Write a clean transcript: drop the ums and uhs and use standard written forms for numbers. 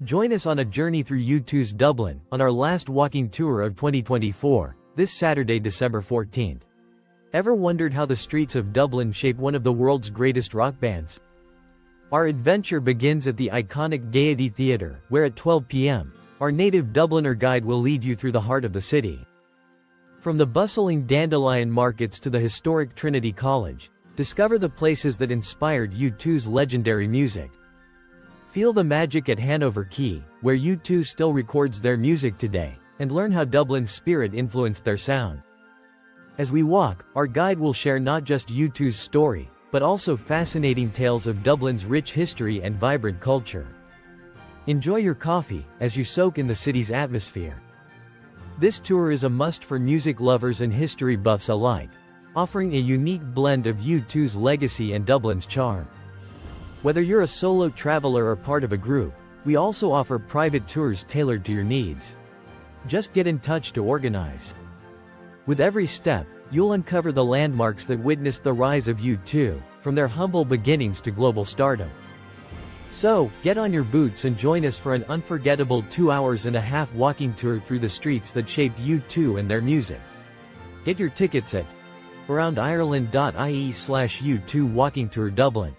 Join us on a journey through 𝗂𝗂's Dublin, on our last walking tour of 2024, this Saturday, December 14th. Ever wondered how the streets of Dublin shape one of the world's greatest rock bands? Our adventure begins at the iconic Gaiety Theatre, where at 12 p.m., our native Dubliner guide will lead you through the heart of the city. From the bustling dandelion markets to the historic Trinity College, discover the places that inspired 𝗂𝗂's legendary music. Feel the magic at Hanover Quay, where 𝗂𝗂 still records their music today, and learn how Dublin's spirit influenced their sound. As we walk, our guide will share not just 𝗂𝗂's story, but also fascinating tales of Dublin's rich history and vibrant culture. Enjoy your coffee, as you soak in the city's atmosphere. This tour is a must for music lovers and history buffs alike, offering a unique blend of 𝗂𝗂's legacy and Dublin's charm. Whether you're a solo traveler or part of a group, we also offer private tours tailored to your needs. Just get in touch to organize. With every step, you'll uncover the landmarks that witnessed the rise of 𝗂𝗂, from their humble beginnings to global stardom. So, get on your boots and join us for an unforgettable 2.5-hour walking tour through the streets that shaped 𝗂𝗂 and their music. Get your tickets at aroundireland.ie/𝗂𝗂 Walking Tour Dublin.